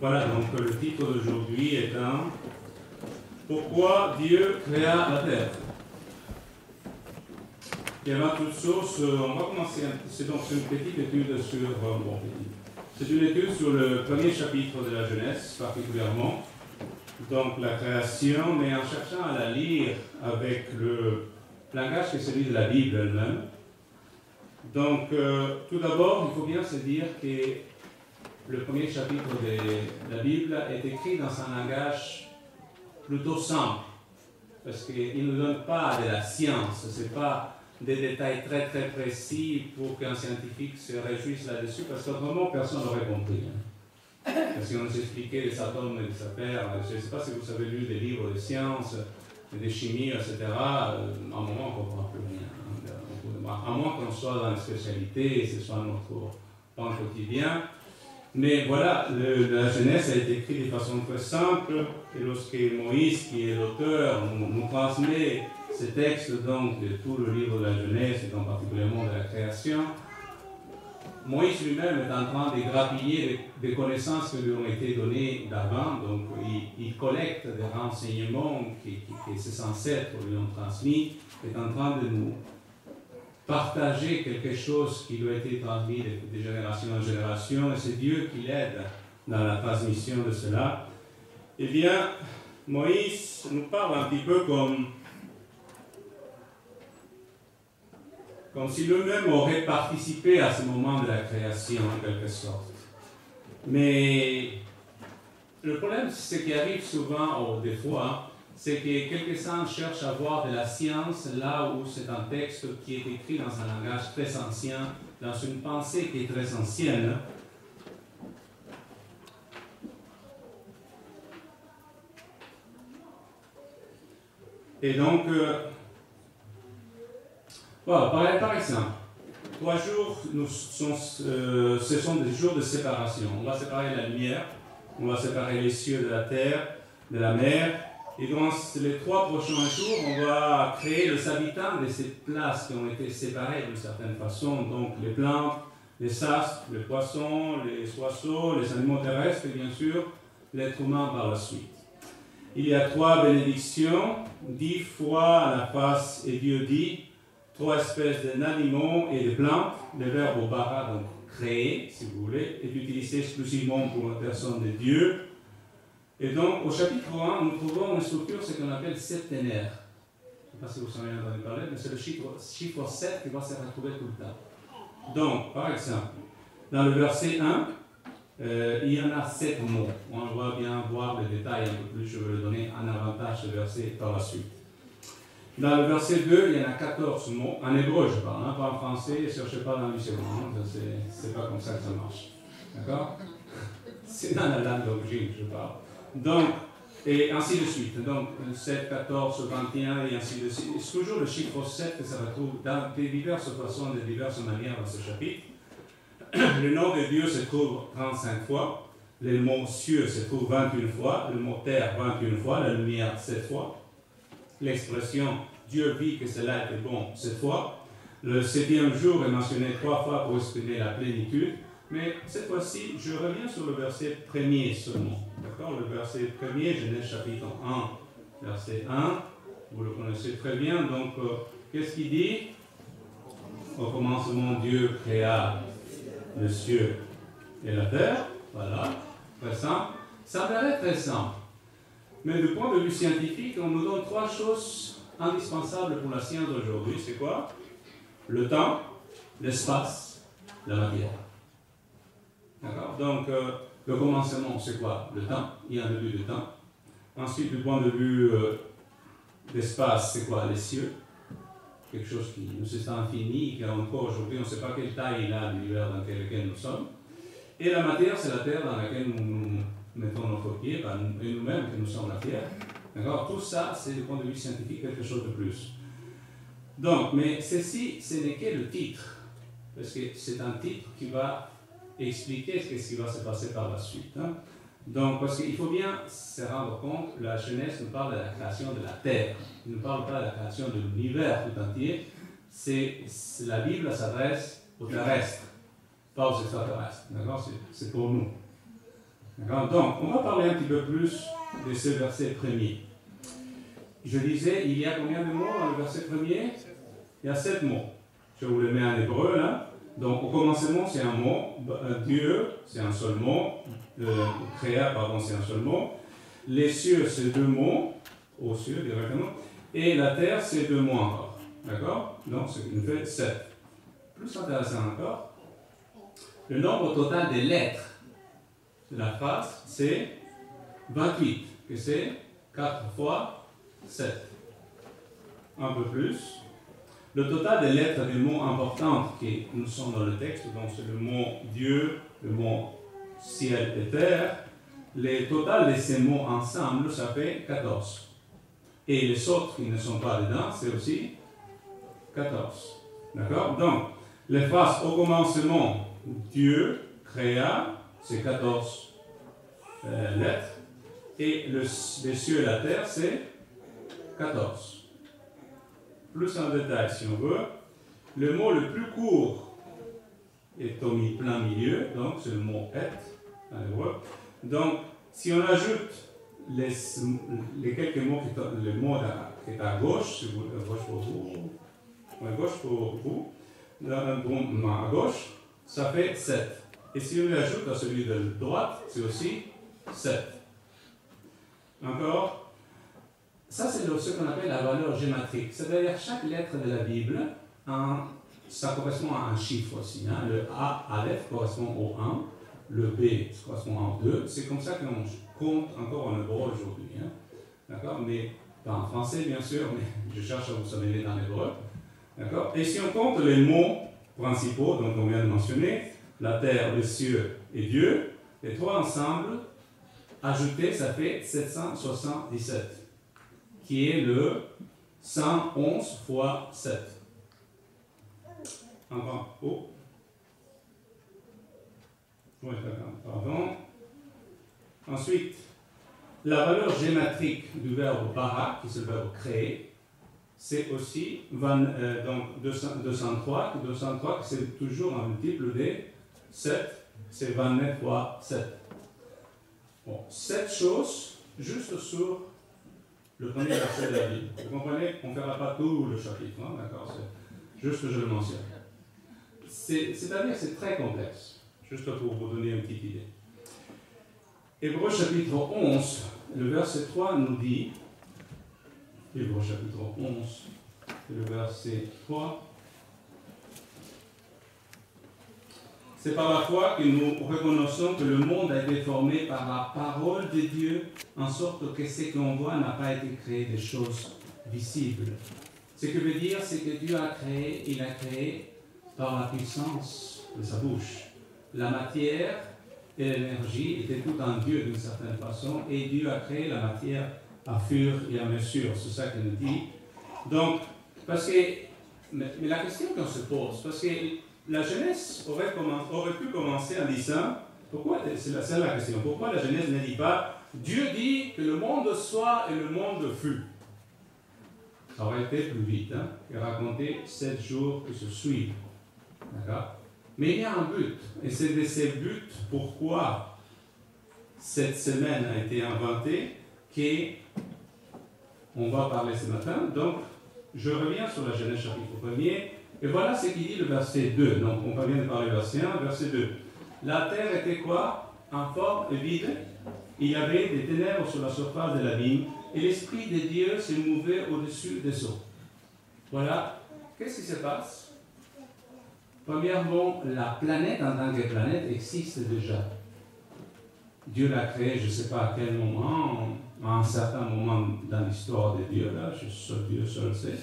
Voilà, donc le titre d'aujourd'hui est un Pourquoi Dieu créa la terre. Et avant toute chose, on va commencer. C'est donc une petite étude sur. C'est une étude sur le premier chapitre de la Genèse, particulièrement. Donc la création, mais en cherchant à la lire avec le langage qui est celui de la Bible elle-même. Donc, tout d'abord, il faut bien se dire que le premier chapitre de la Bible est écrit dans un langage plutôt simple, parce qu'il ne nous donne pas de la science, ce n'est pas des détails très très précis pour qu'un scientifique se réjouisse là-dessus, parce qu'autrement personne n'aurait compris. Parce qu'on nous expliquait les atomes et les affaires, je ne sais pas si vous avez lu des livres de sciences, de chimie, etc., à un moment on ne comprend plus rien. À moins qu'on soit dans la spécialité et ce soit notre pain quotidien. Mais voilà, la Genèse a été écrite de façon très simple, et lorsque Moïse, qui est l'auteur, nous transmet ces textes donc, de tout le livre de la Genèse, et donc particulièrement de la création, Moïse lui-même est en train de grappiller des connaissances qui lui ont été données d'avant, donc il collecte des renseignements que ses ancêtres lui ont transmis, est en train de nous partager quelque chose qui lui a été transmis de génération en génération, et c'est Dieu qui l'aide dans la transmission de cela. Eh bien, Moïse nous parle un petit peu comme si lui-même aurait participé à ce moment de la création, en quelque sorte. Mais le problème, c'est qu'il arrive souvent, ou des fois, c'est que quelques-uns cherchent à voir de la science là où c'est un texte qui est écrit dans un langage très ancien, dans une pensée qui est très ancienne. Et donc, voilà, par exemple, 3 jours, ce sont des jours de séparation. On va séparer la lumière, on va séparer les cieux de la terre, de la mer. Et durant les 3 prochains jours, on va créer les habitants de ces places qui ont été séparées d'une certaine façon. Donc les plantes, les astres, les poissons, les oiseaux, les animaux terrestres et bien sûr l'être humain par la suite. Il y a 3 bénédictions, 10 fois à la face et Dieu dit, 3 espèces d'animaux et de plantes. Le verbe au bara, donc créer, si vous voulez, est utilisé exclusivement pour la personne de Dieu. Et donc, au chapitre 1, nous trouvons une structure, ce qu'on appelle septénaire. Je ne sais pas si vous en avez entendu parler, mais c'est le chiffre 7 qui va se retrouver tout le temps. Donc, par exemple, dans le verset 1, il y en a 7 mots. On va bien voir les détails un peu plus, je vais le donner en avantage ce verset par la suite. Dans le verset 2, il y en a 14 mots. En hébreu, je parle, pas en français, ne cherchez pas dans le lycée. C'est pas comme ça que ça marche. D'accord? C'est dans la langue d'origine que je parle. Donc, et ainsi de suite. Donc, 7, 14, 21 et ainsi de suite. C'est toujours le chiffre 7 que ça retrouve dans de diverses façons, de diverses manières dans ce chapitre. Le nom de Dieu se trouve 35 fois. Le mot cieux se trouve 21 fois. Le mot terre 21 fois. La lumière 7 fois. L'expression Dieu vit que cela était bon 7 fois. Le 7e jour est mentionné 3 fois pour exprimer la plénitude. Mais cette fois-ci, je reviens sur le verset 1er seulement. D'accord? Le verset 1er, Genèse chapitre 1, verset 1. Vous le connaissez très bien. Donc, qu'est-ce qu'il dit? Au commencement, Dieu créa le ciel et la terre. Voilà. Très simple. Ça paraît très simple. Mais du point de vue scientifique, on nous donne 3 choses indispensables pour la science d'aujourd'hui. C'est quoi? Le temps, l'espace, la matière. D'accord? Donc, le commencement, c'est quoi? Le temps. Il y a un début de temps. Ensuite, du point de vue d'espace, c'est quoi? Les cieux. Quelque chose qui nous est infini, qui encore aujourd'hui, on ne sait pas quelle taille il a l'univers dans lequel nous sommes. Et la matière, c'est la terre dans laquelle nous mettons notre pied, et nous-mêmes que nous sommes la terre. D'accord? Tout ça, c'est du point de vue scientifique quelque chose de plus. Donc, mais ceci, ce n'est que le titre. Parce que c'est un titre qui va expliquer ce qui va se passer par la suite. Donc, parce qu'il faut bien se rendre compte, la Genèse nous parle de la création de la terre. Il ne nous parle pas de la création de l'univers tout entier. La Bible s'adresse aux terrestres, pas aux extraterrestres. D'accord? C'est pour nous. D'accord? Donc, on va parler un petit peu plus de ce verset premier. Je disais, il y a combien de mots dans le verset premier? Il y a 7 mots. Je vous les mets en hébreu là. Donc, au commencement, c'est un mot. Dieu, c'est un seul mot. Créa, pardon, c'est un seul mot. Les cieux, c'est 2 mots. Aux cieux, directement. Et la terre, c'est 2 mots encore. D'accord? Donc, ce qui nous fait 7. Plus intéressant encore, le nombre total des lettres de la phrase, c'est 28, que c'est 4 fois 7. Un peu plus. Le total des lettres des mots importants qui nous sont dans le texte, donc c'est le mot Dieu, le mot ciel et terre, le total de ces mots ensemble, ça fait 14. Et les autres qui ne sont pas dedans, c'est aussi 14. D'accord? Donc, les phrases au commencement, Dieu créa, c'est 14 lettres. Et les cieux et la terre, c'est 14. Plus en détail, si on veut. Le mot le plus court est au plein milieu, donc c'est le mot et en hébreu. Donc, si on ajoute les quelques mots le mot qui est à gauche, si vous, à gauche pour vous, à gauche, ça fait 7. Et si on l'ajoute à celui de droite, c'est aussi 7. Encore? Ça, c'est ce qu'on appelle la valeur géométrique. C'est-à-dire chaque lettre de la Bible, ça correspond à un chiffre aussi. Hein. Le A, Aleph, correspond au 1. Le B correspond au 2. C'est comme ça qu'on compte encore en hébreu aujourd'hui. Hein. D'accord? Mais pas en français, bien sûr, mais je cherche à vous sommer dans l'hébreu. D'accord? Et si on compte les mots principaux, donc on vient de mentionner, la terre, les cieux et Dieu, les 3 ensemble, ajoutés, ça fait 777. Qui est le 111 fois 7. Encore. Oh. Oui, pardon. Ensuite, la valeur géométrique du verbe bara, qui est le verbe créer, c'est aussi donc 203. 203, c'est toujours un multiple de 7. C'est 29 fois 7. Bon, 7 choses juste sur le premier verset de la Bible. Vous comprenez? On ne fera pas tout le chapitre, hein, d'accord? C'est juste que je le mentionne. C'est-à-dire que c'est très complexe, juste pour vous donner une petite idée. Hébreux chapitre 11, le verset 3 nous dit, Hébreux chapitre 11, le verset 3, c'est par la foi que nous reconnaissons que le monde a été formé par la parole de Dieu, en sorte que ce qu'on voit n'a pas été créé des choses visibles. Ce que veut dire, c'est que Dieu a créé, il a créé par la puissance de sa bouche. La matière et l'énergie étaient tout en Dieu d'une certaine façon, et Dieu a créé la matière à fur et à mesure. C'est ça qu'il nous dit. Donc, parce que, mais la question qu'on se pose, parce que la Genèse aurait pu commencer en disant, pourquoi, c'est la question, pourquoi la Genèse ne dit pas, Dieu dit que le monde soit et le monde fut. Ça aurait été plus vite, hein, et raconter 7 jours qui se suivent. D'accord? Mais il y a un but, et c'est de ces buts pourquoi cette semaine a été inventée, qu'on va parler ce matin. Donc, je reviens sur la Genèse chapitre 1er, et voilà ce qu'il dit le verset 2. Donc, on vient de parler verset 1, verset 2. La terre était quoi? Informe et vide. Il y avait des ténèbres sur la surface de l'abîme, et l'Esprit de Dieu se mouvait au-dessus des eaux. Voilà. Qu'est-ce qui se passe? Premièrement, la planète en tant que planète existe déjà. Dieu l'a créée, je ne sais pas à quel moment, à un certain moment dans l'histoire de Dieu, là, Dieu seul sait.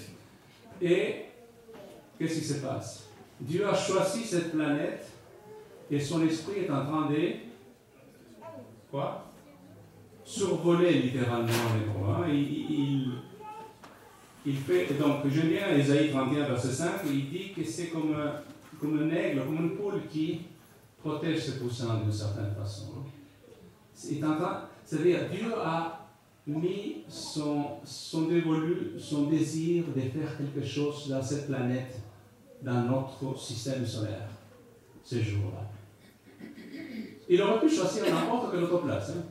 Et qu'est-ce qui se passe? Dieu a choisi cette planète et son esprit est en train de survoler littéralement les rois. Il fait, donc, j'aime bien Ésaïe 31, verset 5, il dit que c'est comme un aigle, comme une poule qui protège ses poussins d'une certaine façon. C'est-à-dire, Dieu a mis son dévolu, son désir de faire quelque chose dans cette planète, dans notre système solaire, ces jours-là. Il aurait pu choisir n'importe quelle autre place. Hein.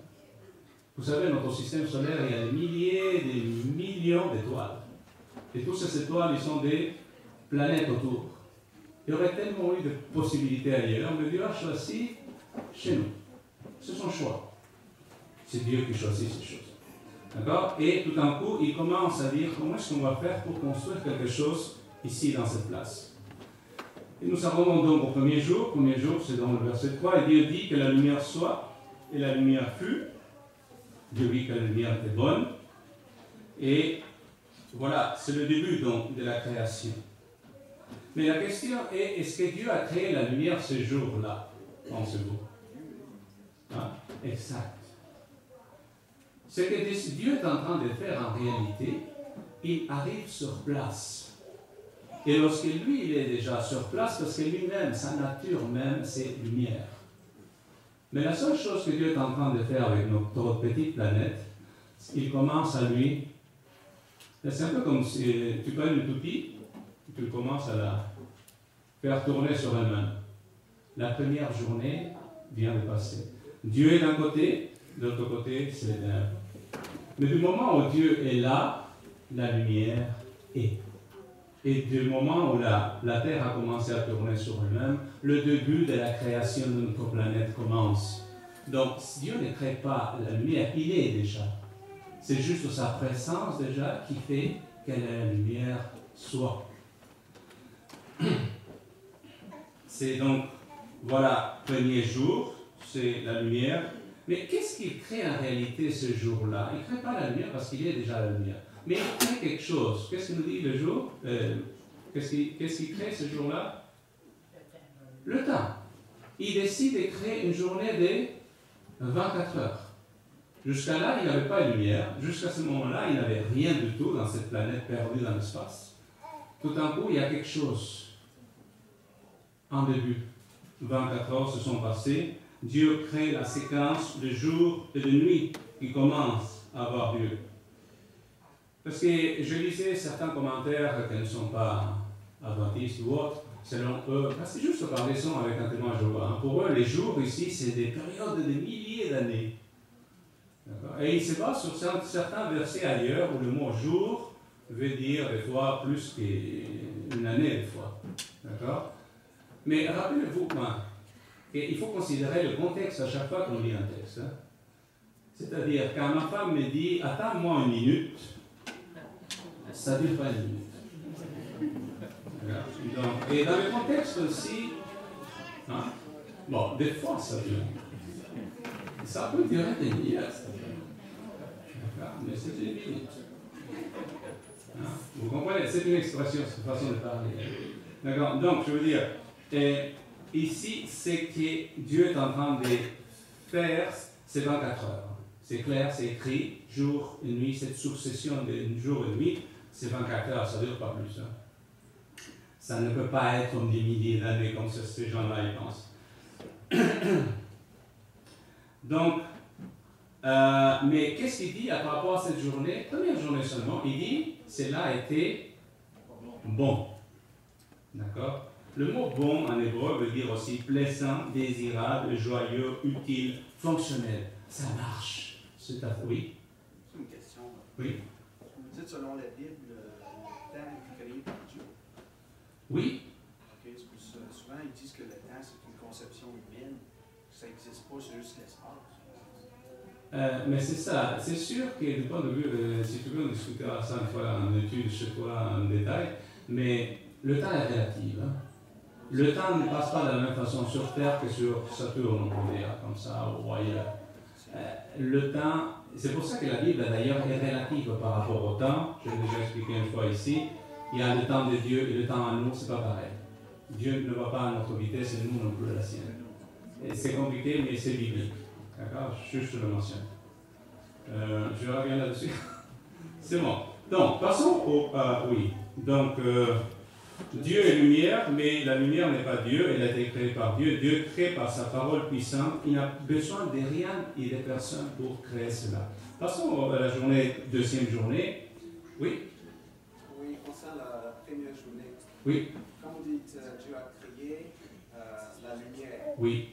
Vous savez, notre système solaire, il y a des milliers, des millions d'étoiles. Et toutes ces étoiles, ils sont des planètes autour. Il y aurait tellement eu de possibilités ailleurs, mais Dieu a choisi chez nous. C'est son choix. C'est Dieu qui choisit ces choses. D'accord? Et tout d'un coup, il commence à dire comment est-ce qu'on va faire pour construire quelque chose ici dans cette place. Et nous savons donc au premier jour, c'est dans le verset 3, et Dieu dit que la lumière soit, et la lumière fut. Dieu dit que la lumière était bonne. Et voilà, c'est le début donc de la création. Mais la question est, est-ce que Dieu a créé la lumière ce jour-là, pensez-vous? Hein? Exact. Ce que Dieu est en train de faire en réalité, il arrive sur place. Et lorsque lui, il est déjà sur place, parce que lui-même, sa nature même, c'est lumière. Mais la seule chose que Dieu est en train de faire avec notre petite planète, il commence à lui... C'est un peu comme si tu prends une toupie, tu commences à la faire tourner sur elle-même. La première journée vient de passer. Dieu est d'un côté, de l'autre côté, c'est les ténèbres. Mais du moment où Dieu est là, la lumière est. Et du moment où la Terre a commencé à tourner sur elle-même, le début de la création de notre planète commence. Donc, Dieu ne crée pas la lumière, il est déjà. C'est juste sa présence déjà qui fait que la lumière soit. C'est donc, voilà, premier jour, c'est la lumière. Mais qu'est-ce qu'il crée en réalité ce jour-là? Il ne crée pas la lumière parce qu'il est déjà la lumière. Mais il crée quelque chose. Qu'est-ce qu'il nous dit le jour? Qu'est-ce qu'il crée ce jour-là? Le temps. Il décide de créer une journée de 24 heures. Jusqu'à là, il n'avait pas de lumière. Jusqu'à ce moment-là, il n'avait rien du tout dans cette planète perdue dans l'espace. Tout d'un coup, il y a quelque chose. En début, 24 heures se sont passées. Dieu crée la séquence de jour et de nuit qui commence à avoir lieu. Parce que je lisais certains commentaires qui ne sont pas adventistes ou autres, selon eux, c'est juste comparaison avec un témoin Jéhovah. Hein. Pour eux, les jours ici, c'est des périodes de milliers d'années. Et il se base sur certains versets ailleurs où le mot jour veut dire des fois plus qu'une année des fois. D'accord? Mais rappelez-vous, il faut considérer le contexte à chaque fois qu'on lit un texte. Hein. C'est-à-dire, quand ma femme me dit « attends-moi une minute », ça ne dure pas une minute. Donc, et dans le contexte aussi, hein, bon, des fois ça dure. Ça peut durer des minutes. Mais c'est une minute. Hein, vous comprenez? C'est une expression, c'est une façon de parler. D'accord? Donc, je veux dire, ici, c'est que Dieu est en train de faire ces 24 heures. C'est clair, c'est écrit, jour et nuit, cette succession de jour et nuit, c'est 24 heures, ça ne dure pas plus. Hein. Ça ne peut pas être comme des milliers d'années, comme ces gens-là ils pensent. Donc, mais qu'est-ce qu'il dit par rapport à cette journée? Première journée seulement, il dit, cela a été bon. D'accord? Le mot bon en hébreu veut dire aussi plaisant, désirable, joyeux, utile, fonctionnel. Ça marche. C'est oui. C'est une question. Oui. Vous dites selon la Bible, le temps est créé par Dieu. Oui. Okay. Souvent, ils disent que le temps, c'est une conception humaine, que ça n'existe pas, c'est juste l'espace. Mais c'est ça. C'est sûr que du point de vue, si tu veux, on discutera ça une fois en étude chez toi en détail, mais le temps est relatif. Hein. Le temps ne passe pas de la même façon sur Terre que sur Saturne, on peut dire, comme ça, ou ailleurs. Le temps, c'est pour ça que la Bible d'ailleurs est relative par rapport au temps. Je l'ai déjà expliqué une fois ici. Il y a le temps de Dieu et le temps à nous, c'est pas pareil. Dieu ne va pas à notre vitesse et nous non plus à la sienne. Et c'est compliqué, mais c'est biblique. D'accord? Juste le mentionne. Je reviens là-dessus. C'est bon. Donc, passons au. Oui. Donc, Dieu est lumière, mais la lumière n'est pas Dieu, elle a été créée par Dieu. Dieu crée par sa parole puissante. Il n'a besoin de rien et de personne pour créer cela. Passons à la deuxième journée. Oui? Oui, concernant la première journée. Oui. Comme vous dites, Dieu a créé la lumière. Oui.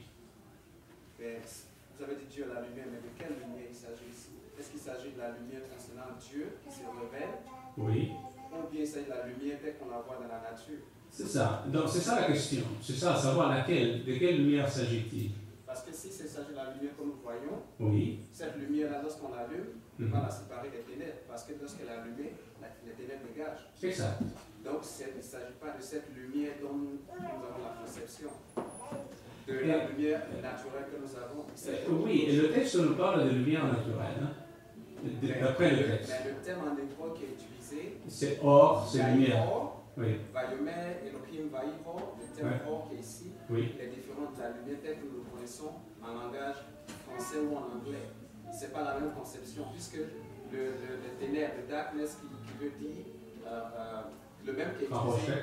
Et Mais vous avez dit Dieu est la lumière, mais de quelle lumière il s'agit ici? Est-ce qu'il s'agit de la lumière concernant Dieu qui se révèle? Oui. Ou bien c'est de la lumière telle qu'on la voit dans la nature? C'est ça. Donc c'est ça la question. C'est ça, savoir laquelle, de quelle lumière s'agit-il? Parce que si c'est s'agit de la lumière que nous voyons, Oui. cette lumière-là, lorsqu'on l'allume, on va la séparer des ténèbres. Parce que lorsqu'elle est allumée, les ténèbres dégagent. C'est ça. Donc il ne s'agit pas de cette lumière dont nous avons la conception. De la lumière naturelle que nous avons. Oui, et le texte nous parle de lumière naturelle. Hein? D'après le texte. Mais le terme en hébreu qui est utilisé, c'est or, c'est lumière. Oui. Vayomer, Elohim, Vaïro, le terme or qui est ici, oui. il est différent de la lumière telle que nous le connaissons en langage français ou en anglais. Ce n'est pas la même conception, puisque le ténèbres, le darkness qui veut dire le même qui est utilisé,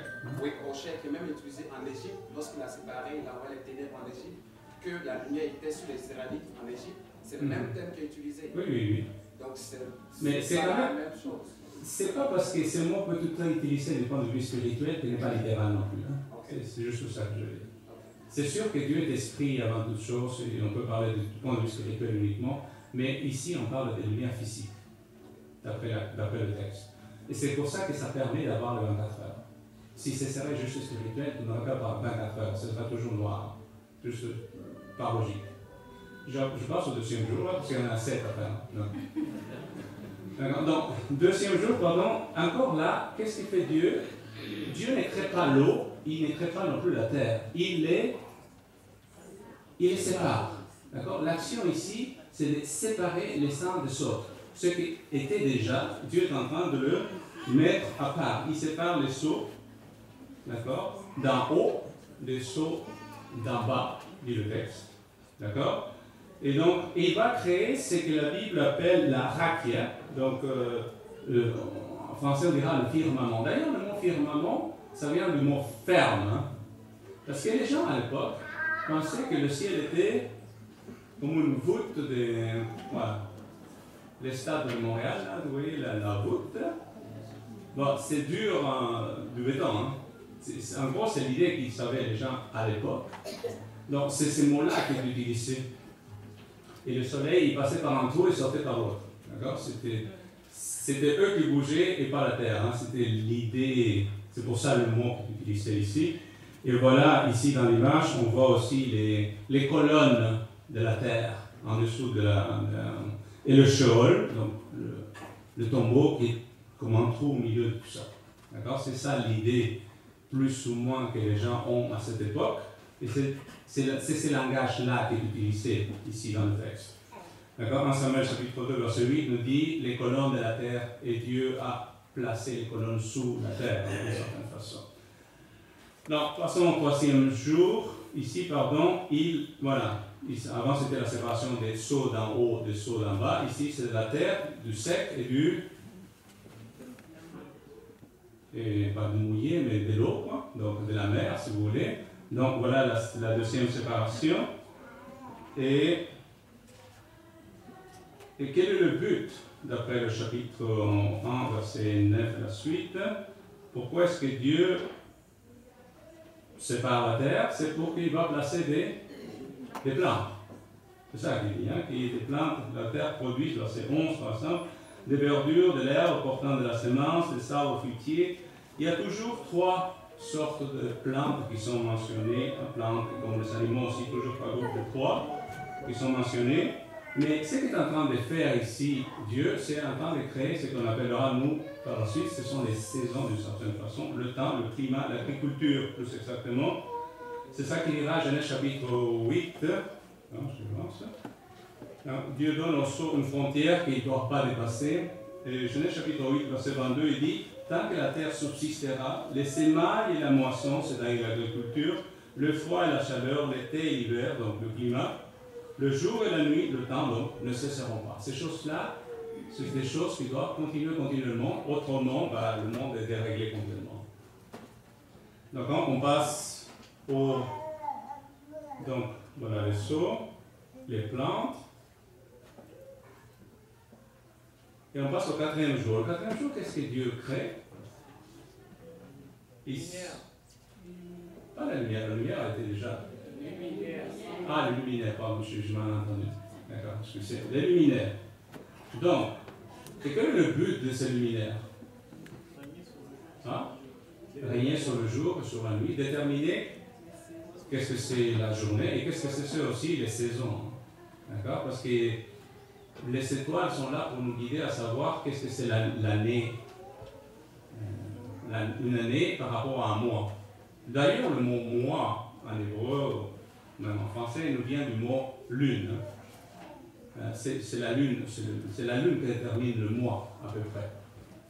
oui, Rocher, qui est même utilisé en Égypte, lorsqu'il a séparé, il a envoyé les ténèbres en Égypte, que la lumière était sur les Israélites en Égypte. C'est le même terme qui est utilisé. Oui, oui, oui. Donc c'est pas la même chose. C'est pas parce que ce mot peut tout être utilisé du point de vue spirituel qu'il n'est pas littéral non plus. Hein. Okay. C'est juste ça que je veux dire. Okay. C'est sûr que Dieu est esprit avant toute chose, et on peut parler du point de vue spirituel uniquement, mais ici on parle de lumière physique, d'après le texte. Et c'est pour ça que ça permet d'avoir le 24 heures. Si ce serait juste spirituel, tu n'aurais pas 24 heures, ce serait toujours noir, juste par logique. Je passe au deuxième jour, parce qu'il y en a 7 à faire. Donc, deuxième jour, pardon, encore là, qu'est-ce qu'il fait Dieu? Dieu ne crée pas l'eau, il ne crée pas non plus la terre. Il les sépare. D'accord? L'action ici, c'est de séparer les uns des autres. Ce qui était déjà, Dieu est en train de le mettre à part. Il sépare les seaux, d'accord? D'en haut, les seaux d'en bas, dit le texte. D'accord? Et donc, il va créer ce que la Bible appelle la rakia. Donc, en français, on dira le firmament. D'ailleurs, le mot firmament, ça vient du mot ferme. Hein? Parce que les gens, à l'époque, pensaient que le ciel était comme une voûte de... Voilà. Les stades de Montréal, là, vous voyez, la voûte. Bon, c'est dur, du béton. Hein? En gros, c'est l'idée qu'ils savaient, les gens, à l'époque. Donc, c'est ces mots-là qui étaient utilisés. Et le soleil, il passait par un trou et sortait par l'autre. D'accord? C'était eux qui bougeaient et pas la terre. Hein? C'était l'idée, c'est pour ça le mot qui est utilisé ici. Et voilà, ici dans l'image, on voit aussi les colonnes de la terre en dessous et le Sheol, donc le tombeau qui est comme un trou au milieu de tout ça. D'accord? C'est ça l'idée, plus ou moins, que les gens ont à cette époque. Et c'est ce langage-là qui est utilisé ici dans le texte. D'accord? 1 Samuel chapitre 2, verset 8 nous dit les colonnes de la terre, et Dieu a placé les colonnes sous la terre, d'une certaine façon. Donc, passons au troisième jour. Ici, pardon, avant c'était la séparation des seaux d'en haut, des seaux d'en bas. Ici, c'est de la terre, du sec et pas de mouillé, mais de l'eau, quoi. Donc de la mer, si vous voulez. Donc voilà la deuxième séparation. Et quel est le but, d'après le chapitre 1, verset 9 et la suite? Pourquoi est-ce que Dieu sépare la terre? C'est pour qu'il va placer des plantes. C'est ça qu'il dit, hein, qu'il y ait des plantes, la terre produit, verset 11 par exemple, des verdures, de l'herbe portant de la semence, des arbres fruitiers. Il y a toujours 3 sortes de plantes qui sont mentionnées, plantes comme les animaux aussi, toujours par groupe de 3 qui sont mentionnées. Mais ce qu'il est en train de faire ici, Dieu, c'est en train de créer ce qu'on appellera, nous, par la suite, ce sont les saisons d'une certaine façon, le temps, le climat, l'agriculture, plus exactement. C'est ça qu'il dira Genèse chapitre 8. Dieu donne au sceau une frontière qu'il ne doit pas dépasser. Et Genèse chapitre 8, verset 22, il dit tant que la terre subsistera, les semailles et la moisson, c'est-à-dire l'agriculture, le froid et la chaleur, l'été et l'hiver, donc le climat, le jour et la nuit, le temps, donc, ne cesseront pas. Ces choses-là, c'est des choses qui doivent continuer continuellement, autrement, le monde est déréglé complètement. Donc, on passe au. Donc, voilà les seaux, les plantes. Et on passe au 4e jour. Le 4e jour, qu'est-ce que Dieu crée? Pas la lumière a été déjà. Ah, les luminaires, pardon, je m'en ai entendu. D'accord, parce que c'est les luminaires. Donc, et quel est le but de ces luminaires? Hein? Régner sur le jour et sur la nuit, déterminer qu'est-ce que c'est la journée et qu'est-ce que c'est aussi les saisons. D'accord? Parce que les étoiles sont là pour nous guider à savoir qu'est-ce que c'est l'année. Une année par rapport à un mois. D'ailleurs, le mot mois en hébreu, même en français, nous vient du mot lune. C'est la lune, c'est la lune qui détermine le mois à peu près.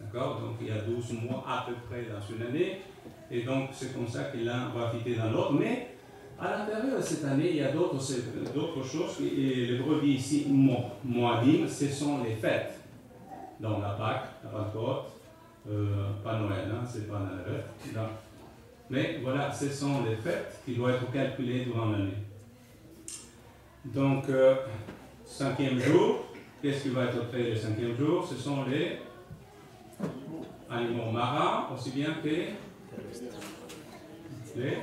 D'accord? Donc il y a 12 mois à peu près dans une année, et donc c'est comme ça que l'un va fitter dans l'autre. Mais à l'intérieur de cette année, il y a d'autres choses. Et l'hébreu dit ici Moadim, ce sont les fêtes. Donc la Pâque, la Pentecôte, pas Noël, hein, c'est pas Noël. Mais voilà, ce sont les fêtes qui doivent être calculées durant l'année. Donc, 5e jour, qu'est-ce qui va être fait le 5e jour? Ce sont les animaux marins, aussi bien que les...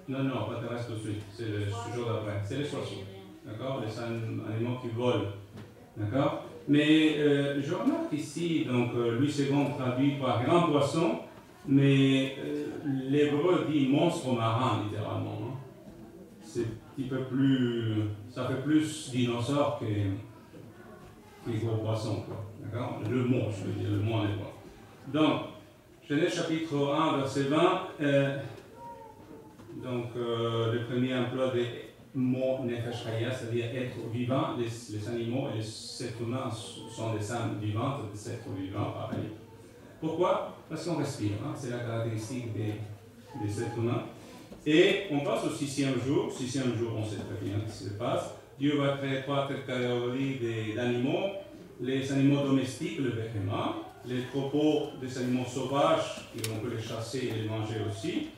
Non, pas terrestres tout de suite, c'est le jour d'après, c'est les oiseaux, d'accord? Les animaux qui volent, d'accord? Mais je remarque ici, donc Louis II traduit par grand poisson, mais l'hébreu dit monstre marin, littéralement. Hein. C'est un petit peu plus... ça fait plus dinosaure que gros poisson, quoi. D'accord? Le mot, je veux dire, le mot en hébreu. Donc, Genèse chapitre 1, verset 20, le premier emploi des mot nefesh chaya, c'est-à-dire être vivant, les animaux et les êtres humains sont des âmes vivantes, des êtres vivants, pareil. Pourquoi? Parce qu'on respire, hein? C'est la caractéristique des êtres humains. Et on passe au 6e jour. 6e jour, on sait très bien ce qui se passe. Dieu va créer 3 catégories d'animaux. Les animaux domestiques, le béhéma, les troupeaux des animaux sauvages, on peut les chasser et les manger aussi.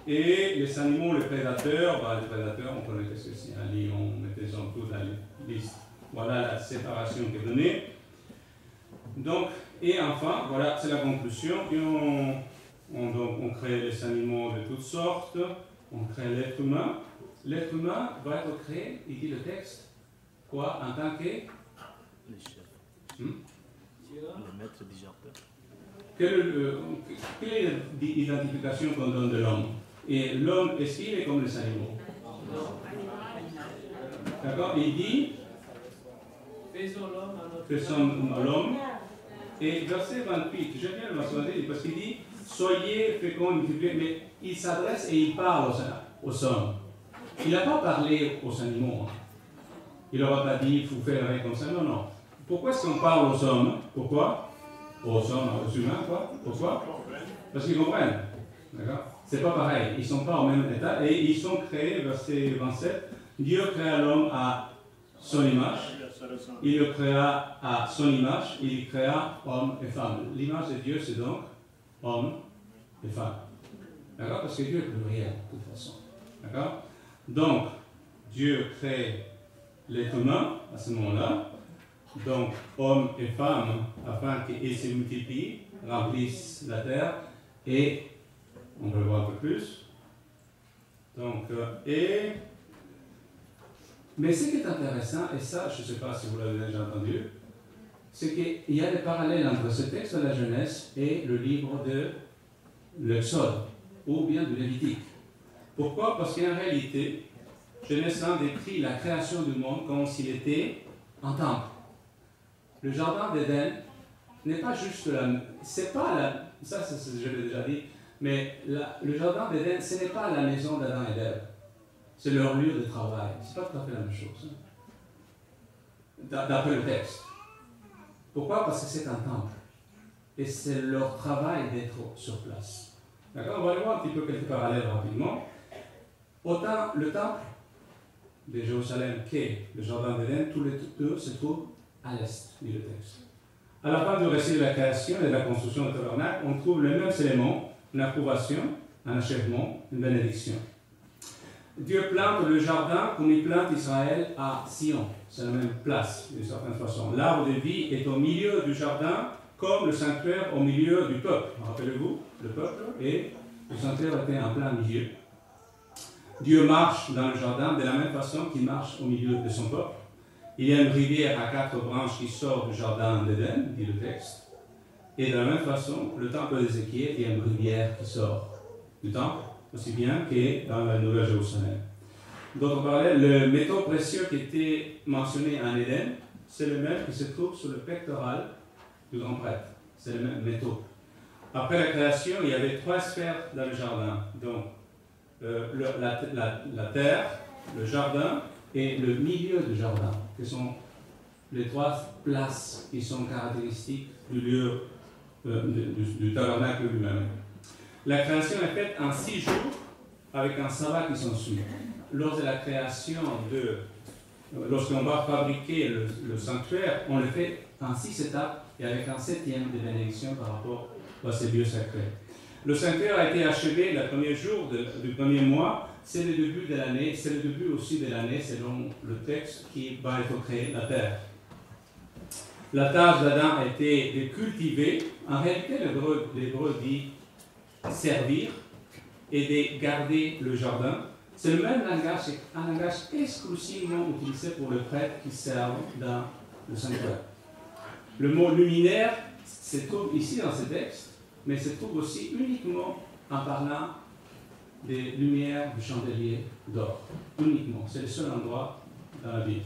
Et les animaux, les prédateurs, les prédateurs, on connaît ce que c'est un lion, mettez-en tout dans la liste. Voilà la séparation qui est donnée. Donc, et enfin, voilà, c'est la conclusion. Et on crée les animaux de toutes sortes, on crée l'être humain. L'être humain va être créé, il dit le texte, quoi, en tant que... Les chefs. Le maître du jardin. Quelle est l'identification qu'on donne de l'homme? Et l'homme, est-ce qu'il est comme les animaux? D'accord? Il dit faisons l'homme. Et verset 28, j'aime bien le verset 28 parce qu'il dit soyez féconds et multipliez, mais il s'adresse et il parle aux hommes. Il n'a pas parlé aux animaux. Hein. Il n'aura pas dit il faut faire rien comme ça. Non, non. Pourquoi est-ce qu'on parle aux hommes? Pourquoi? Aux hommes, aux humains, quoi. Pourquoi? Parce qu'ils comprennent. D'accord? C'est pas pareil. Ils ne sont pas au même état. Et ils sont créés, verset 27, Dieu créa l'homme à son image. Il le créa à son image. Il créa homme et femme. L'image de Dieu, c'est donc homme et femme. D'accord? Parce que Dieu est pluriel, de toute façon. D'accord? Donc, Dieu crée l'être humain à ce moment-là. Donc, hommes et femmes, afin qu'ils se multiplient, remplissent la terre, et on peut le voir un peu plus. Donc, mais ce qui est intéressant, et ça, je ne sais pas si vous l'avez déjà entendu, c'est qu'il y a des parallèles entre ce texte de la Genèse et le livre de l'Exode, ou bien de Lévitique. Pourquoi? Parce qu'en réalité, Genèse 1 décrit la création du monde comme s'il était un temple. Le jardin d'Éden n'est pas juste c'est pas la... Ça, je l'ai déjà dit, mais le jardin d'Éden, ce n'est pas la maison d'Adam et d'Ève. C'est leur lieu de travail. C'est pas tout à fait la même chose. D'après le texte. Pourquoi? Parce que c'est un temple. Et c'est leur travail d'être sur place. D'accord? On va aller voir un petit peu quelques parallèles rapidement. Autant le temple de Jérusalem qu'est le jardin d'Éden, tous les deux se trouvent à l'est, dit le texte. À la fin du récit de la création et de la construction du tabernacle, on trouve les mêmes éléments, une approbation, un achèvement, une bénédiction. Dieu plante le jardin comme il plante Israël à Sion. C'est la même place, d'une certaine façon. L'arbre de vie est au milieu du jardin, comme le sanctuaire au milieu du peuple. Rappelez-vous, le peuple et le sanctuaire étaient en plein milieu. Dieu marche dans le jardin de la même façon qu'il marche au milieu de son peuple. Il y a une rivière à 4 branches qui sort du jardin d'Éden, dit le texte. Et de la même façon, le temple d'Ézéchiel, il y a une rivière qui sort du temple, aussi bien que dans la Nouvelle Jérusalem. D'autre part, le métaux précieux qui était mentionné en Éden, c'est le même qui se trouve sur le pectoral du grand prêtre. C'est le même métaux. Après la création, il y avait 3 sphères dans le jardin. Donc, la terre, le jardin et le milieu du jardin, qui sont les 3 places qui sont caractéristiques du lieu du tabernacle lui-même. La création est faite en 6 jours avec un sabbat qui s'ensuit. Lors de la création lorsqu'on va fabriquer le sanctuaire, on le fait en 6 étapes et avec un 7e de bénédiction par rapport à ces lieux sacrés. Le sanctuaire a été achevé le premier jour du premier mois, c'est le début de l'année, c'est le début aussi de l'année selon le texte qui va être créé, la terre. La tâche d'Adam a été de cultiver, en réalité l'hébreu dit servir et de garder le jardin. C'est le même langage, un langage exclusivement utilisé pour les prêtres qui servent dans le sanctuaire. Le mot luminaire se trouve ici dans ce texte, mais se trouve aussi uniquement en parlant des lumières du chandelier d'or. Uniquement. C'est le seul endroit dans la Bible.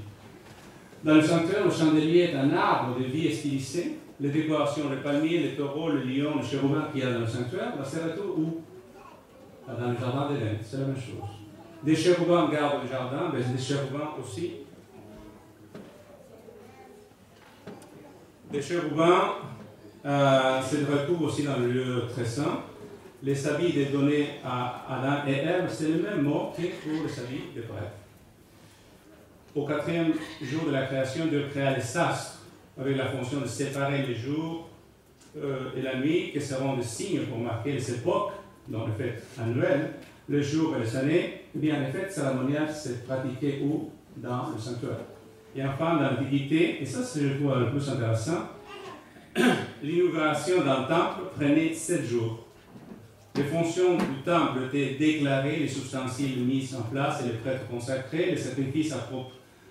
Dans le sanctuaire, le chandelier est un arbre de vie stylisé. Les décorations, le palmier, le taureau, le lion, le chérubin qu'il y a dans le sanctuaire, ça se retrouve où? Dans le jardin d'Éden. C'est la même chose. Des chérubins gardent le jardin, mais des chérubins aussi. Des chérubins se retrouvent aussi dans le lieu très saint. Les habits étaient donnés à Adam et Ève, c'est le même mot que pour les habits des prêtres. Au 4e jour de la création, Dieu créa les astres avec la fonction de séparer les jours et la nuit, qui seront des signes pour marquer les époques dans les fêtes annuelles, les jours et les années. Eh bien, les fêtes cérémoniales se pratiquaient où? Dans le sanctuaire. Et enfin, dans l'Antiquité, et ça c'est le point le plus intéressant, l'inauguration d'un temple prenait 7 jours. Les fonctions du temple étaient déclarées, les ustensiles mis en place et les prêtres consacrés, les sacrifices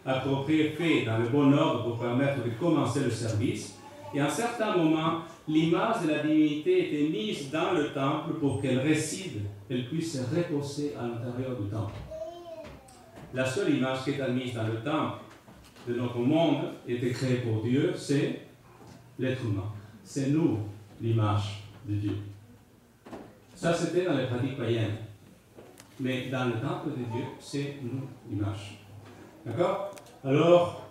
appropriés faits dans le bon ordre pour permettre de commencer le service. Et à un certain moment, l'image de la divinité était mise dans le temple pour qu'elle réside, elle puisse se reposer à l'intérieur du temple. La seule image qui est admise dans le temple de notre monde était créée pour Dieu, c'est l'être humain. C'est nous l'image de Dieu. Ça, c'était dans les pratiques païennes. Mais dans le temple de Dieu, c'est nous l'image. D'accord? Alors,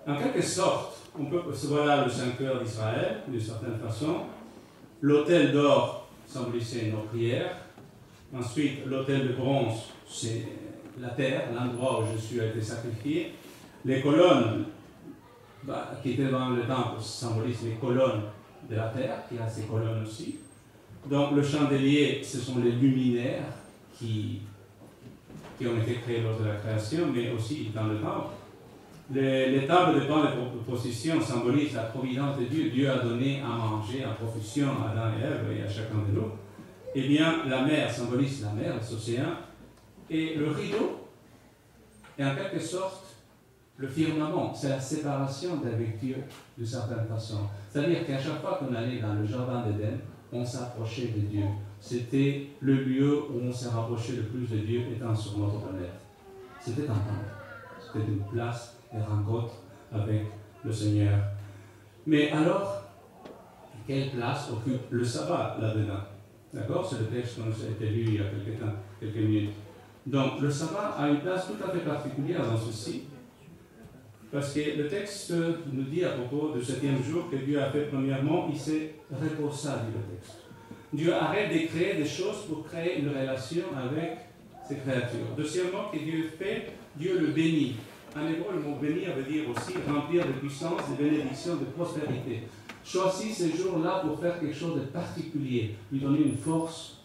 en quelque sorte, on peut voilà le sanctuaire d'Israël, d'une certaine façon. L'autel d'or symbolisait nos prières. Ensuite, l'autel de bronze, c'est la terre, l'endroit où Jésus a été sacrifié. Les colonnes qui étaient dans le temple symbolisent les colonnes de la terre, qui a ses colonnes aussi. Donc le chandelier, ce sont les luminaires qui ont été créés lors de la création, mais aussi dans le temple. Les tables de pain de proposition symbolisent la providence de Dieu. Dieu a donné à manger en profusion à Adam et Ève et à chacun de nous. Eh bien, la mer symbolise la mer, les océans. Et le rideau est en quelque sorte le firmament. C'est la séparation d'avec Dieu d'une certaine façon. C'est-à-dire qu'à chaque fois qu'on allait dans le jardin d'Éden, on s'approchait de Dieu. C'était le lieu où on s'est rapproché le plus de Dieu étant sur notre planète. C'était un temple. C'était une place de rencontre avec le Seigneur. Mais alors, quelle place occupe le sabbat là-dedans? D'accord? C'est le texte qu'on a été lu il y a quelques minutes. Donc, le sabbat a une place tout à fait particulière dans ceci, parce que le texte nous dit à propos du 7e jour que Dieu a fait premièrement, il s'est reposé, dit le texte. Dieu arrête de créer des choses pour créer une relation avec ses créatures. Deuxièmement, que Dieu fait, Dieu le bénit. En hébreu, le mot bénir veut dire aussi remplir de puissance, de bénédiction, de prospérité. Choisis ce jour-là pour faire quelque chose de particulier, lui donner une force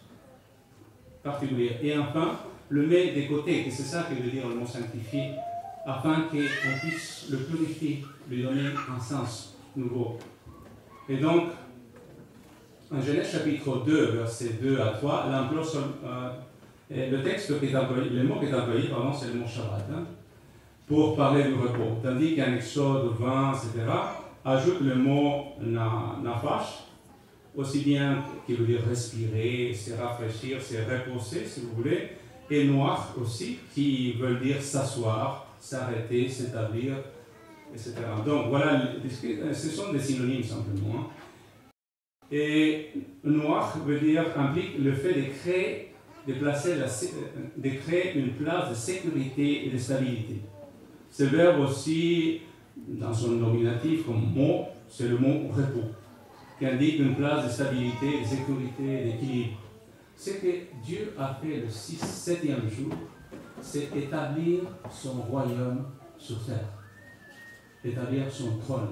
particulière. Et enfin, le met des côtés, et c'est ça que veut dire le mot sanctifier, afin qu'on puisse le purifier, lui donner un sens nouveau. Et donc, en Genèse chapitre 2, versets 2 à 3, l'emploi Et le texte qui est employé, le mot qui est employé, pardon, c'est le mot Shabbat, hein, pour parler du repos. Tandis qu'en Exode 20, etc., ajoute le mot nafash, aussi bien qui veut dire respirer, se rafraîchir, se reposer, si vous voulez, et noir aussi, qui veut dire s'asseoir, s'arrêter, s'établir, etc. Donc voilà, ce sont des synonymes simplement. Hein. Et noir veut dire, implique le fait de créer une place de sécurité et de stabilité. Ce verbe aussi, dans son nominatif comme mot, c'est le mot repos, qui indique une place de stabilité, de sécurité et d'équilibre. Ce que Dieu a fait le septième jour, c'est établir son royaume sur terre, établir son trône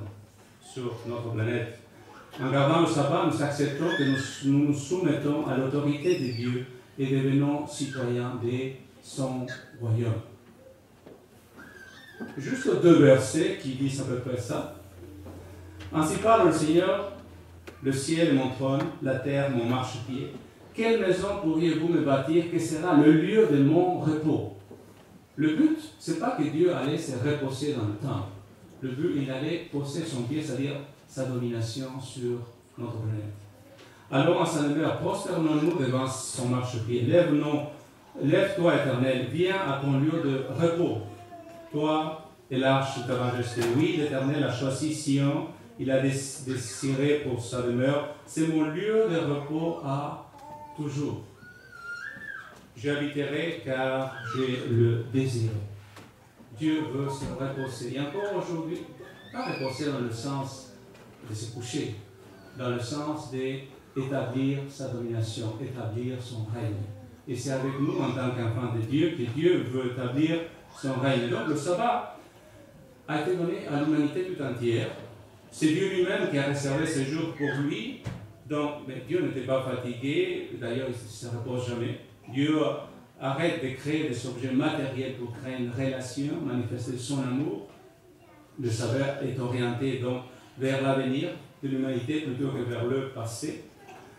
sur notre planète. En gardant le sabbat, nous acceptons que nous nous soumettons à l'autorité de Dieu et devenons citoyens de son royaume. Juste deux versets qui disent à peu près ça. Ainsi parle le Seigneur, le ciel est mon trône, la terre mon marchepied. Quelle maison pourriez-vous me bâtir qui sera le lieu de mon repos? Le but, ce n'est pas que Dieu allait se reposer dans le temple. Le but, il allait poser son pied, c'est-à-dire sa domination sur notre planète. Alors, en sa demeure, prosternons-nous devant son marchepied. Lève-toi, Éternel, viens à ton lieu de repos. Toi et l'arche de ta majesté. Oui, l'Éternel a choisi Sion, il a désiré pour sa demeure. C'est mon lieu de repos à toujours. J'habiterai car j'ai le désir. Dieu veut se reposer. Et encore aujourd'hui, pas reposer dans le sens de se coucher, dans le sens d'établir sa domination, établir son règne. Et c'est avec nous, en tant qu'enfants de Dieu, que Dieu veut établir son règne. Donc le sabbat a été donné à l'humanité tout entière. C'est Dieu lui-même qui a réservé ce jour pour lui. Donc, mais Dieu n'était pas fatigué, d'ailleurs il ne se repose jamais. Dieu arrête de créer des objets matériels pour créer une relation, manifester son amour. Le sabbat est orienté donc vers l'avenir de l'humanité plutôt que vers le passé.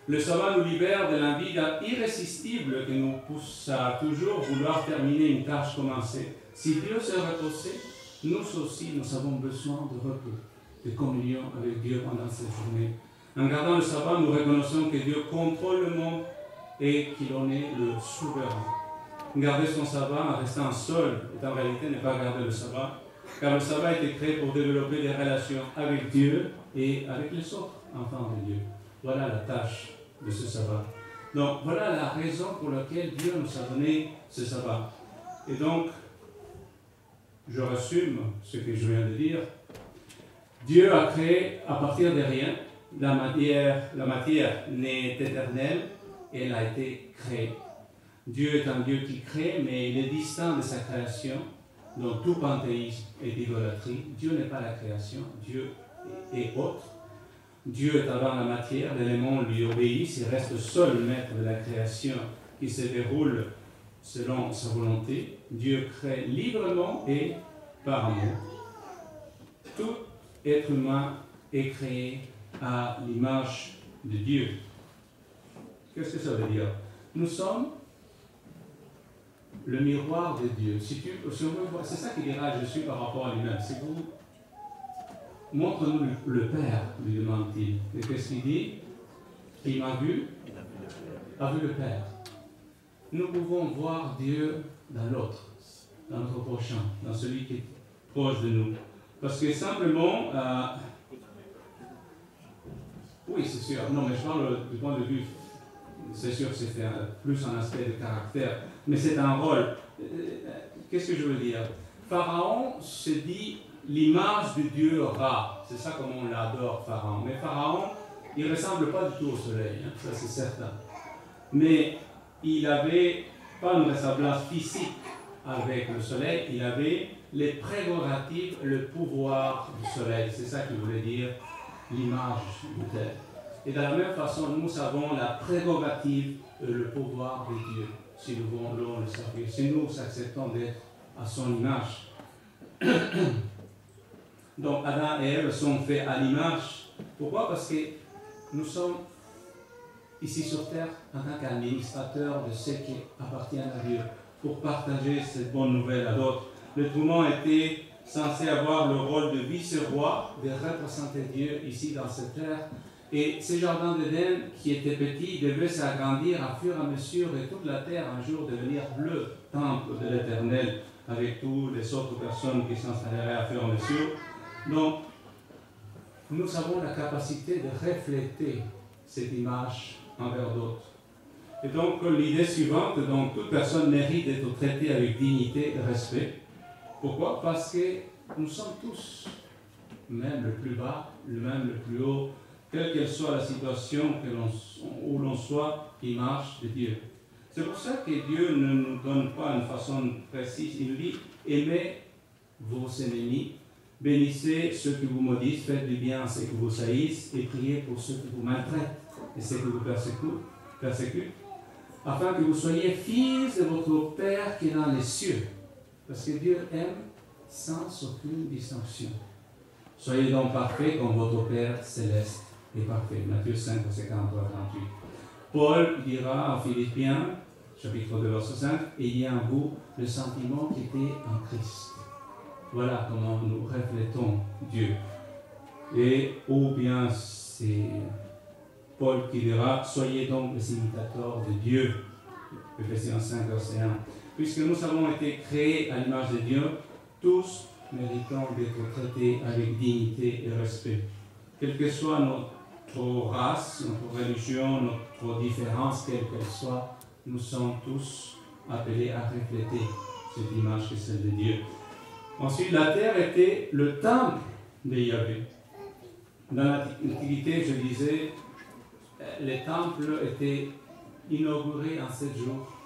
Le sabbat nous libère de l'envie irrésistible qui nous pousse à toujours vouloir terminer une tâche commencée. Si Dieu s'est reposé, nous aussi, nous avons besoin de repos, de communion avec Dieu pendant cette journée. En gardant le sabbat, nous reconnaissons que Dieu contrôle le monde et qu'il en est le souverain. Garder son sabbat en restant seul est en réalité ne pas garder le sabbat, car le sabbat a été créé pour développer des relations avec Dieu et avec les autres enfants de Dieu. Voilà la tâche de ce sabbat. Donc voilà la raison pour laquelle Dieu nous a donné ce sabbat. Et donc, je résume ce que je viens de dire. Dieu a créé à partir de rien. La matière n'est éternelle, elle a été créée. Dieu est un Dieu qui crée, mais il est distinct de sa création. Donc tout panthéisme est idolâtrie. Dieu n'est pas la création, Dieu est autre. Dieu est avant la matière, l'élément lui obéit, il reste seul maître de la création qui se déroule selon sa volonté. Dieu crée librement et par amour. Tout être humain est créé à l'image de Dieu. Qu'est-ce que ça veut dire? Nous sommes le miroir de Dieu. Si on veut voir, c'est ça qu'il dira Jésus par rapport à lui-même. Si vous montre-nous le Père, lui demande-t-il. Et qu'est-ce qu'il dit? Il m'a vu, a vu le Père. Nous pouvons voir Dieu dans l'autre, dans notre prochain, dans celui qui est proche de nous. Parce que simplement, oui, c'est sûr, non, mais je parle du point de vue, c'est sûr que c'est plus un aspect de caractère, mais c'est un rôle. Qu'est-ce que je veux dire? Pharaon se dit l'image du Dieu Ra, c'est ça comme on l'adore, Pharaon. Mais Pharaon, il ne ressemble pas du tout au soleil, hein, ça c'est certain. Mais il n'avait pas une ressemblance physique avec le soleil, il avait les prérogatives, le pouvoir du soleil. C'est ça qu'il voulait dire, l'image du terre. Et de la même façon, nous avons la prérogative, le pouvoir de Dieu, si nous voulons le servir, si nous acceptons d'être à son image. Donc Adam et Ève sont faits à l'image. Pourquoi? Parce que nous sommes ici sur terre en tant qu'administrateur de ce qui appartient à Dieu, pour partager cette bonne nouvelle à d'autres. L'être humain était censé avoir le rôle de vice-roi, de représenter Dieu ici dans cette terre. Et ce jardin d'Éden, qui était petit, devait s'agrandir à fur et à mesure, et toute la terre un jour devenir le temple de l'Éternel, avec toutes les autres personnes qui s'installeraient à fur et à mesure. Donc, nous avons la capacité de refléter cette image envers d'autres. Et donc, l'idée suivante, donc, toute personne mérite d'être traitée avec dignité et respect. Pourquoi? Parce que nous sommes tous, même le plus bas, même le plus haut, quelle que soit la situation où l'on soit, image de Dieu. C'est pour ça que Dieu ne nous donne pas une façon précise. Il dit, aimez vos ennemis, bénissez ceux qui vous maudissent, faites du bien à ceux qui vous haïssent et priez pour ceux qui vous maltraitent et ceux qui vous persécutent, afin que vous soyez fils de votre Père qui est dans les cieux. Parce que Dieu aime sans aucune distinction. Soyez donc parfaits comme votre Père céleste est parfait. Matthieu 5, verset 43-38. Paul dira en Philippiens, chapitre 2, verset 5, ayez en vous le sentiment qui était en Christ. Voilà comment nous reflétons Dieu. Et ou bien c'est Paul qui dira, soyez donc les imitateurs de Dieu. Ephésiens 5, verset 1. Puisque nous avons été créés à l'image de Dieu, tous méritons d'être traités avec dignité et respect. Quelle que soit notre race, notre religion, notre différence, quelle qu'elle soit, nous sommes tous appelés à refléter cette image qui est celle de Dieu. Ensuite, la terre était le temple de Yahvé. Dans l'Antiquité, je disais, les temples étaient inaugurés en 7 jours.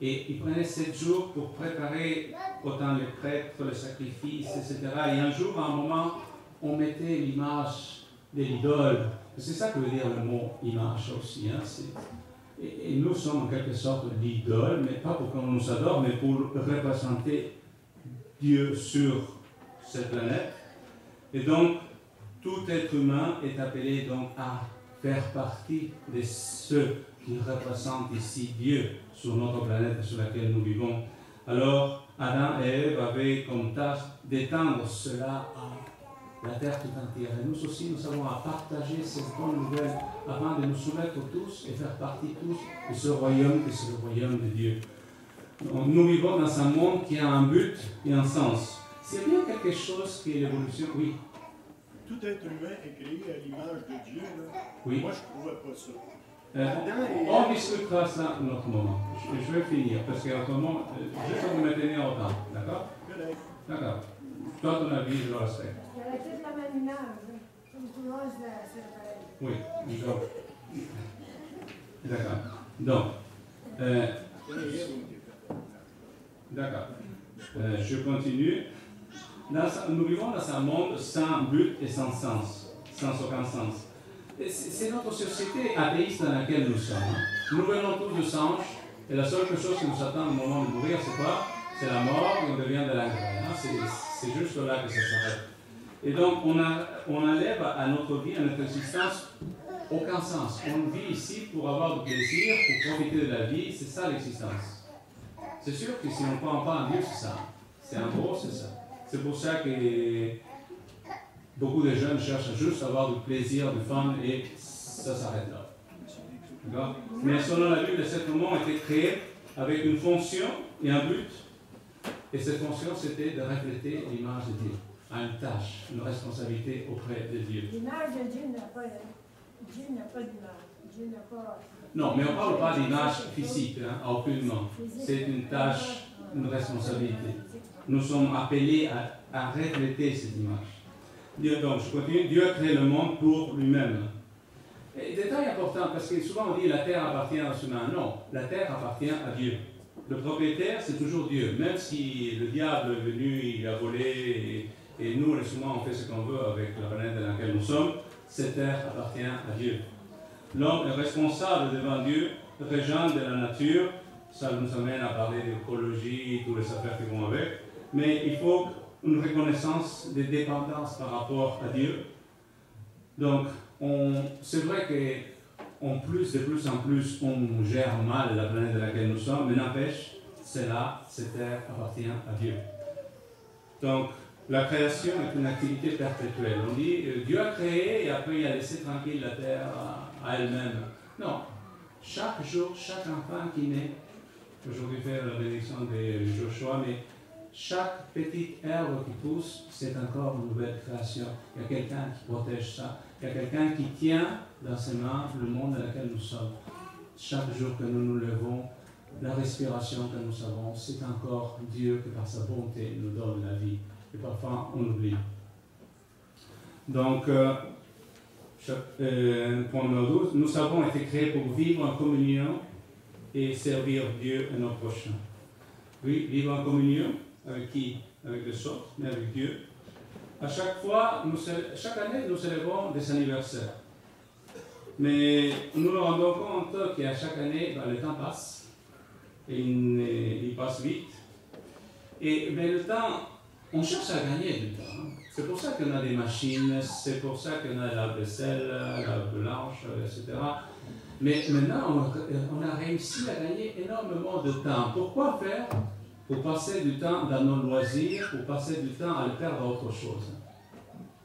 Et ils prenaient 7 jours pour préparer autant les prêtres, les sacrifices, etc. Et un jour, à un moment, on mettait l'image de l'idole. C'est ça que veut dire le mot image aussi. Hein? Et nous sommes en quelque sorte l'idole, mais pas pour qu'on nous adore, mais pour représenter Dieu sur cette planète. Et donc, tout être humain est appelé donc à faire partie de ceux qui représentent ici Dieu sur notre planète sur laquelle nous vivons. Alors, Adam et Ève avaient comme tâche d'étendre cela à la terre tout entière. Et nous aussi, nous avons à partager cette bonne nouvelle afin de nous soumettre tous et faire partie tous de ce royaume qui est le royaume de Dieu. Donc, nous vivons dans un monde qui a un but et un sens. C'est bien quelque chose qui est l'évolution, oui. Tout être humain est créé à l'image de Dieu. Là. Oui. Moi, je ne trouvais pas ça. On discutera ça un autre moment. Je vais finir, parce qu'en ce moment, juste pour me tenir au temps. D'accord? D'accord. Toi, ton avis, je le respecte. Il y avait toute la même image. Comme tout le monde, c'est pareil. Oui, donc. D'accord. Donc. D'accord. Je continue. Nous vivons dans un monde sans but et sans sens, sans aucun sens. C'est notre société athéiste dans laquelle nous sommes. Nous venons tous de singes, et la seule chose qui nous attend au moment de mourir, c'est quoi? C'est la mort et on devient de l'engrais. C'est juste là que ça s'arrête. Et donc, on enlève à notre vie, à notre existence, aucun sens. On vit ici pour avoir du plaisir, pour profiter de la vie, c'est ça l'existence. C'est sûr que si on ne croit pas en Dieu, c'est ça. C'est en gros, c'est ça. C'est pour ça que beaucoup de jeunes cherchent juste à avoir du plaisir, du fun, et ça s'arrête là. D'accord? Mais selon la Bible, cet moment a été créé avec une fonction et un but. Et cette fonction, c'était de refléter l'image de Dieu, à une tâche, une responsabilité auprès de Dieu. L'image de Dieu n'a pas d'image. Dieu n'a pas... Non, mais on ne parle pas d'image physique, hein, aucunement. C'est une tâche, une responsabilité. Nous sommes appelés à refléter cette image. Dieu, donc, je continue. Dieu a créé le monde pour lui-même. Et détail important, parce que souvent on dit la terre appartient à l'humain. Non, la terre appartient à Dieu. Le propriétaire, c'est toujours Dieu. Même si le diable est venu, il a volé, et nous, les humains, on fait ce qu'on veut avec la planète dans laquelle nous sommes, cette terre appartient à Dieu. L'homme est responsable devant Dieu, régent de la nature. Ça nous amène à parler d'écologie, toutes les affaires qui vont avec. Mais il faut une reconnaissance de dépendance par rapport à Dieu. Donc, c'est vrai de plus en plus, on gère mal la planète de laquelle nous sommes, mais n'empêche, cette terre appartient à Dieu. Donc, la création est une activité perpétuelle. On dit, Dieu a créé et après il a laissé tranquille la terre à elle-même. Non. Chaque jour, chaque enfant qui naît, aujourd'hui faire la bénédiction de Joshua, mais chaque petite herbe qui pousse, c'est encore une nouvelle création. Il y a quelqu'un qui protège ça. Il y a quelqu'un qui tient dans ses mains le monde dans lequel nous sommes. Chaque jour que nous nous levons, la respiration que nous avons, c'est encore Dieu qui par sa bonté nous donne la vie. Et parfois on oublie. Donc, point numéro 12, nous avons été créés pour vivre en communion et servir Dieu et nos prochains. Oui, vivre en communion avec qui? Avec les autres, mais avec Dieu. À chaque fois, chaque année, nous célébrons des anniversaires. Mais nous nous rendons compte qu'à chaque année, le temps passe. Et il passe vite. Mais le temps, on cherche à gagner du temps. C'est pour ça qu'on a des machines, c'est pour ça qu'on a la vaisselle, la blanche, etc. Mais maintenant, on a réussi à gagner énormément de temps. Pourquoi faire? Pour passer du temps dans nos loisirs, pour passer du temps à le faire dans autre chose.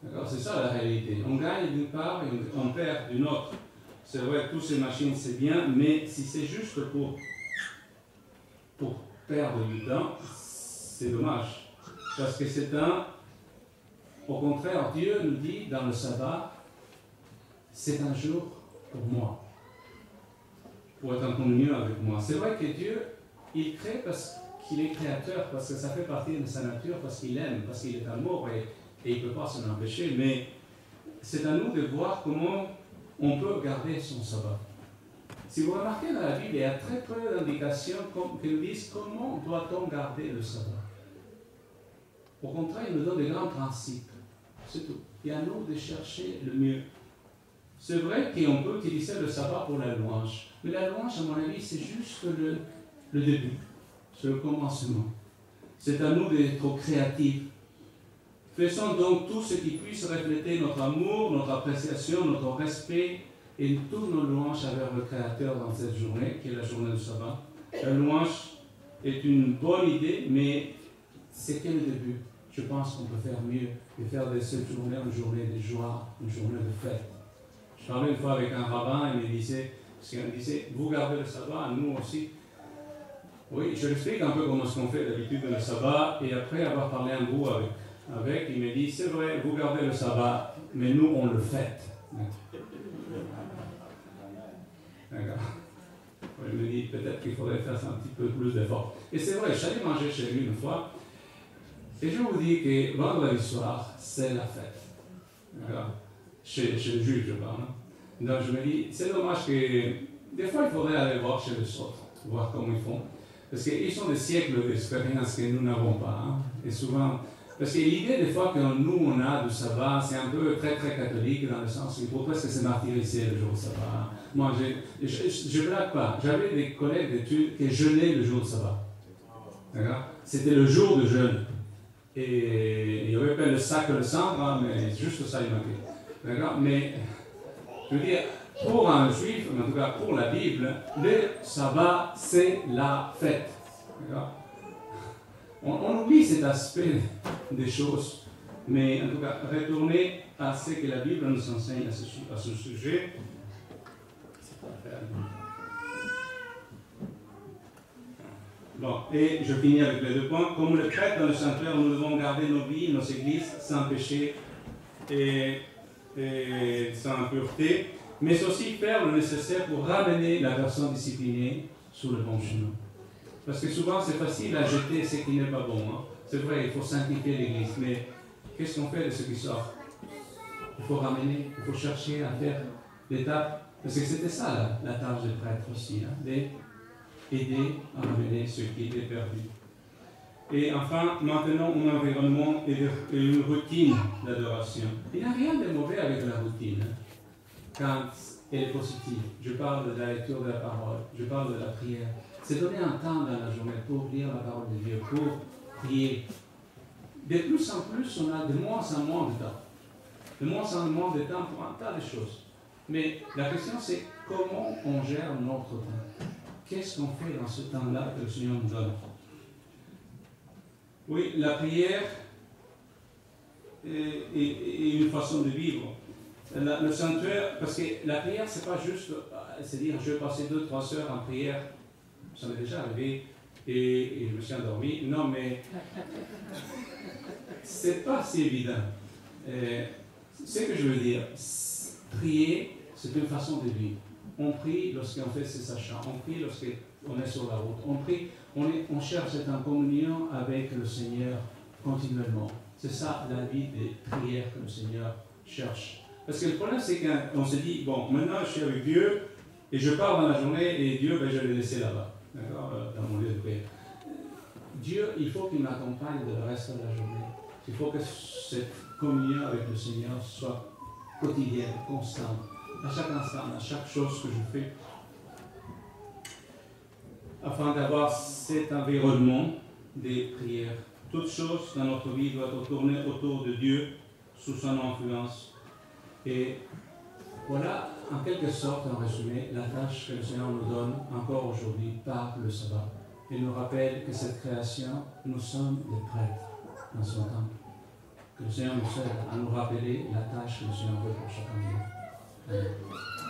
D'accord? C'est ça la réalité. On gagne d'une part et on perd d'une autre. C'est vrai que toutes ces machines, c'est bien, mais si c'est juste pour perdre du temps, c'est dommage. Parce que c'est au contraire, Dieu nous dit dans le sabbat, c'est un jour pour moi, pour être en communion avec moi. C'est vrai que Dieu, il crée parce qu'il est créateur, parce que ça fait partie de sa nature, parce qu'il aime, parce qu'il est amour et il ne peut pas s'en empêcher. Mais c'est à nous de voir comment on peut garder son sabbat. Si vous remarquez dans la Bible, il y a très peu d'indications qui nous disent comment doit-on garder le sabbat. Au contraire, il nous donne des grands principes. C'est tout. Et à nous de chercher le mieux. C'est vrai qu'on peut utiliser le sabbat pour la louange. Mais la louange, à mon avis, c'est juste le début. C'est le commencement. C'est à nous d'être créatifs. Faisons donc tout ce qui puisse refléter notre amour, notre appréciation, notre respect et toutes nos louanges envers le Créateur dans cette journée, qui est la journée du sabbat. La louange est une bonne idée, mais c'est que le début. Je pense qu'on peut faire mieux et faire de cette journée une journée de joie, une journée de fête. Je parlais une fois avec un rabbin et il me disait, vous gardez le sabbat, nous aussi. Oui, je l'explique un peu comment est-ce qu'on fait d'habitude le sabbat, et après avoir parlé un bout avec, il me dit, c'est vrai, vous gardez le sabbat, mais nous on le fête. D'accord. Il me dit, peut-être qu'il faudrait faire un petit peu plus d'efforts. Et c'est vrai, j'allais manger chez lui une fois, et je vous dis que vendredi soir, c'est la fête. D'accord. Chez le juge, je parle. Donc je me dis, c'est dommage que des fois il faudrait aller voir chez les autres, voir comment ils font. Parce qu'ils ont des siècles d'expérience que nous n'avons pas. Hein. Et souvent, parce que l'idée des fois que nous on a du sabbat, c'est un peu très très catholique dans le sens qu'il faut presque se martyriser le jour du sabbat. Moi, je ne blague pas. J'avais des collègues d'études qui jeûnaient le jour du sabbat. D'accord. C'était le jour de jeûne. Et il y avait pas le sac de cendre, hein, mais juste ça il manquait. D'accord. Mais je veux dire, pour un juif, en tout cas pour la Bible, le sabbat, c'est la fête. On oublie cet aspect des choses, mais en tout cas, retourner à ce que la Bible nous enseigne à ce sujet. Bon, et je finis avec les 2 points. Comme le prêtre dans le sanctuaire, nous devons garder nos vies, nos églises sans péché et sans impureté, mais aussi faire le nécessaire pour ramener la personne disciplinée sur le bon chemin. Parce que souvent, c'est facile à jeter ce qui n'est pas bon. Hein. C'est vrai, il faut sanctifier l'Église, mais qu'est-ce qu'on fait de ce qui sort? Il faut ramener, il faut chercher à faire l'étape. Parce que c'était ça la tâche des prêtres aussi, hein, d'aider à ramener ce qui était perdu. Et enfin, maintenant, un environnement et une routine d'adoration. Il n'y a rien de mauvais avec la routine, hein, quand elle est positive. Je parle de la lecture de la parole, je parle de la prière. C'est donner un temps dans la journée pour lire la parole de Dieu, pour prier. De plus en plus, on a de moins en moins de temps. De moins en moins de temps pour un tas de choses. Mais la question c'est comment on gère notre temps. Qu'est-ce qu'on fait dans ce temps-là que le Seigneur nous donne? Oui, la prière est une façon de vivre. Le sanctuaire, parce que la prière, c'est pas juste, c'est dire je vais passer 2-3 heures en prière, ça m'est déjà arrivé et je me suis endormi. Non, mais c'est pas si évident. Ce que je veux dire, prier, c'est une façon de vivre. On prie lorsqu'on fait ses achats, on prie lorsqu'on est sur la route, on prie, on cherche d'être en communion avec le Seigneur continuellement. C'est ça la vie de prière que le Seigneur cherche. Parce que le problème, c'est qu'on se dit, bon, maintenant je suis avec Dieu et je pars dans la journée et Dieu, ben, je l'ai laissé là-bas, d'accord, dans mon lieu de prière. Dieu, il faut qu'il m'accompagne le reste de la journée. Il faut que cette communion avec le Seigneur soit quotidienne, constante, à chaque instant, à chaque chose que je fais, afin d'avoir cet environnement des prières. Toute chose dans notre vie doit tourner autour de Dieu, sous son influence. Et voilà, en quelque sorte, en résumé, la tâche que le Seigneur nous donne encore aujourd'hui par le sabbat. Il nous rappelle que cette création, nous sommes des prêtres dans son temple. Que le Seigneur nous aide à nous rappeler la tâche que le Seigneur veut pour chacun de nous. Amen.